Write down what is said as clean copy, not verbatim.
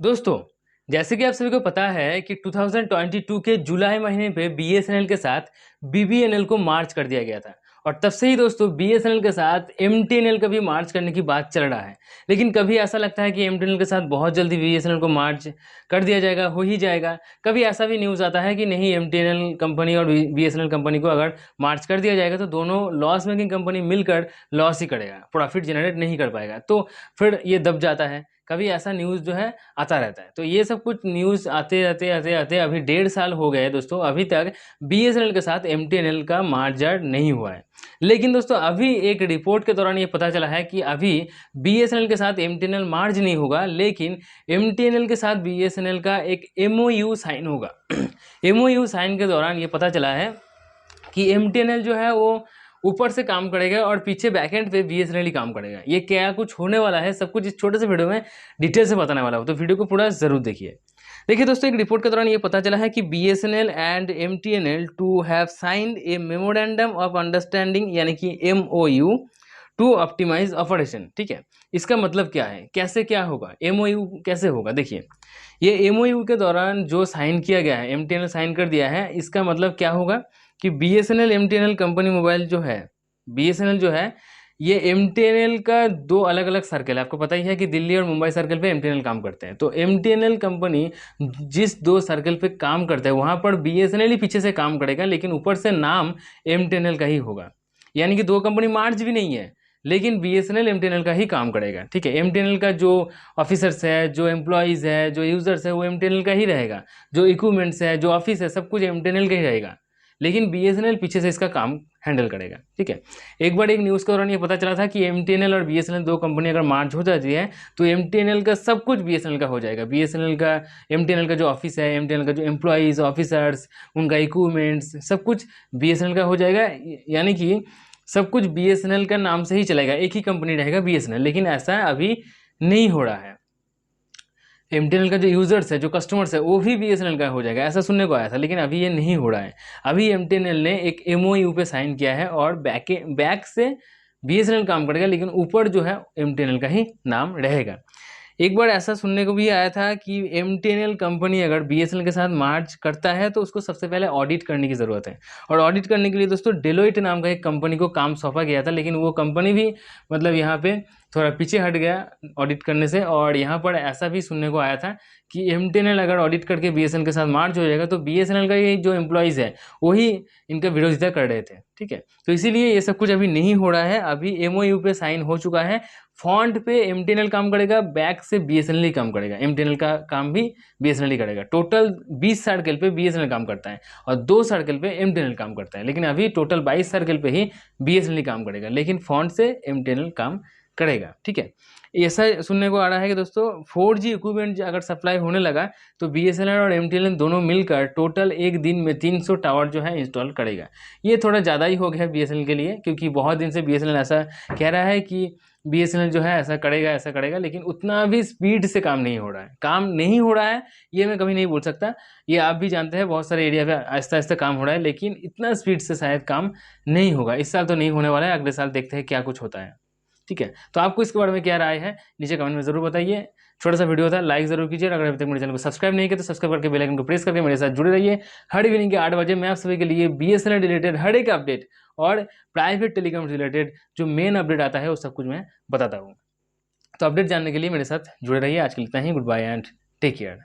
दोस्तों, जैसे कि आप सभी को पता है कि 2022 के जुलाई महीने पे बीएसएनएल के साथ बीबीएनएल को मार्च कर दिया गया था और तब से ही दोस्तों बीएसएनएल के साथ एमटीएनएल का भी मार्च करने की बात चल रहा है। लेकिन कभी ऐसा लगता है कि एमटीएनएल के साथ बहुत जल्दी बीएसएनएल को मार्च कर दिया जाएगा, हो ही जाएगा। कभी ऐसा भी न्यूज़ आता है कि नहीं, एमटीएनएल कंपनी और बीएसएनएल कंपनी को अगर मार्च कर दिया जाएगा तो दोनों लॉस मेकिंग कंपनी मिलकर लॉस ही करेगा, प्रॉफिट जनरेट नहीं कर पाएगा, तो फिर ये दब जाता है। कभी ऐसा न्यूज़ जो है आता रहता है। तो ये सब कुछ न्यूज़ आते अभी 1.5 साल हो गए दोस्तों, अभी तक बीएसएनएल के साथ एमटीएनएल का मार्जर नहीं हुआ है। लेकिन दोस्तों अभी एक रिपोर्ट के दौरान ये पता चला है कि अभी बीएसएनएल के साथ एमटीएनएल मार्ज नहीं होगा, लेकिन एमटीएनएल के साथ बीएसएनएल का एक एमओयू साइन होगा। एमओयू साइन के दौरान ये पता चला है कि एमटीएनएल जो है वो ऊपर से काम करेगा और पीछे बैकएंड पे बीएसएनएल ही काम करेगा। ये क्या कुछ होने वाला है, सब कुछ इस छोटे से वीडियो में डिटेल से बताने वाला हूँ, तो वीडियो को पूरा जरूर देखिए। देखिए दोस्तों, एक रिपोर्ट के दौरान ये पता चला है कि BSNL and MTNL to have signed a memorandum of understanding यानी कि एमओयू टू ऑप्टिमाइज ऑपरेशन। ठीक है, इसका मतलब क्या है, कैसे क्या होगा, एमओयू कैसे होगा। देखिए, ये एमओयू के दौरान जो साइन किया गया है, एमटीएनएल साइन कर दिया है, इसका मतलब क्या होगा कि बीएसएनएल एमटीएनएल कंपनी मोबाइल जो है, बीएसएनएल जो है ये एमटीएनएल का दो अलग अलग सर्कल है। आपको पता ही है कि दिल्ली और मुंबई सर्कल पे एमटीएनएल काम करते हैं। तो एमटीएनएल कंपनी जिस दो सर्कल पे काम करता है वहाँ पर बीएसएनएल ही पीछे से काम करेगा, लेकिन ऊपर से नाम एमटीएनएल का ही होगा। यानी कि दो कंपनी मार्ज भी नहीं है, लेकिन बीएसएनएल एमटीएनएल का ही काम करेगा। ठीक है, एमटीएनएल का जो ऑफिसर्स है, जो एम्प्लॉयज़ है, जो यूज़र्स है, वो एमटीएनएल का ही रहेगा। जो इक्विपमेंट्स है, जो ऑफिस है, सब कुछ एमटीएनएल का ही रहेगा, लेकिन बीएसएनएल पीछे से इसका काम हैंडल करेगा। ठीक है, एक बार एक न्यूज़ के दौरान ये पता चला था कि एमटीएनएल और बीएसएनएल दो कंपनी अगर मार्ज हो जाती है तो एमटीएनएल का सब कुछ बीएसएनएल का हो जाएगा। बीएसएनएल का, एमटीएनएल का जो ऑफिस है, एमटीएनएल का जो एम्प्लॉयज़, ऑफिसर्स, उनका इक्विपमेंट्स, सब कुछ बीएसएनएल का हो जाएगा। यानी कि सब कुछ बीएसएनएल का नाम से ही चलेगा, एक ही कंपनी रहेगा बीएसएनएल। लेकिन ऐसा अभी नहीं हो रहा है। एमटीएनएल का जो यूज़र्स है, जो कस्टमर्स है, वो भी बीएसएनएल का हो जाएगा, ऐसा सुनने को आया था, लेकिन अभी ये नहीं हो रहा है। अभी एमटीएनएल ने एक एमओयू पे साइन किया है और बैक से बीएसएनएल काम करेगा, लेकिन ऊपर जो है एमटीएनएल का ही नाम रहेगा। एक बार ऐसा सुनने को भी आया था कि एमटीएनएल कंपनी अगर बीएसएनएल के साथ मार्च करता है तो उसको सबसे पहले ऑडिट करने की ज़रूरत है। और ऑडिट करने के लिए दोस्तों डेलोइट नाम का एक कंपनी को काम सौंपा गया था, लेकिन वो कंपनी भी मतलब यहाँ पे थोड़ा पीछे हट गया ऑडिट करने से। और यहाँ पर ऐसा भी सुनने को आया था कि एमटीएनएल अगर ऑडिट करके बीएसएनएल के साथ मार्च हो जाएगा तो बीएसएनएल का ये जो एम्प्लॉयज़ है वही इनका विरोधिता कर रहे थे। ठीक है, तो इसीलिए ये सब कुछ अभी नहीं हो रहा है। अभी एमओयू पे साइन हो चुका है, फॉन्ट पे एमटीएनएल काम करेगा, बैक से बीएसएनएल ही काम करेगा, एमटीएनएल का काम भी बीएसएनएल ही करेगा। टोटल 20 सर्कल पे बीएसएनएल काम करता है और 2 सर्कल पे एमटीएनएल काम करता है, लेकिन अभी टोटल 22 सर्कल पे ही बीएसएनएल ही काम करेगा, लेकिन फॉन्ट से एमटीएनएल काम करेगा। ठीक है, ऐसा सुनने को आ रहा है कि दोस्तों 4G इक्विपमेंट अगर सप्लाई होने लगा तो बीएसएनएल और एमटीएनएल दोनों मिलकर टोटल एक दिन में 300 टावर जो है इंस्टॉल करेगा। ये थोड़ा ज़्यादा ही हो गया बीएसएनएल के लिए, क्योंकि बहुत दिन से बीएसएनएल ऐसा कह रहा है कि बीएसएनएल जो है ऐसा करेगा, लेकिन उतना भी स्पीड से काम नहीं हो रहा है। काम नहीं हो रहा है ये मैं कभी नहीं बोल सकता, ये आप भी जानते हैं, बहुत सारे एरिया पे आहिस्ता आहिस्ता काम हो रहा है, लेकिन इतना स्पीड से शायद काम नहीं होगा। इस साल तो नहीं होने वाला है, अगले साल देखते हैं क्या कुछ होता है। ठीक है, तो आपको इसके बारे में क्या राय है नीचे कमेंट में जरूर बताइए। छोटा सा वीडियो था, लाइक जरूर कीजिए। अगर अभी तक मेरे चैनल को सब्सक्राइब नहीं किया तो सब्सक्राइब करके बेल आइकन को प्रेस करके मेरे साथ जुड़े रहिए। हर इवनिंग के 8 बजे मैं आप सभी के लिए बीएसएनएल रिलेटेड हर एक अपडेट और प्राइवेट टेलीकॉम रिलेटेड जो मेन अपडेट आता है वो सब कुछ मैं बताता हूँ। तो अपडेट जानने के लिए मेरे साथ जुड़े रहिए। आज के लिए इतना ही, goodbye and take care.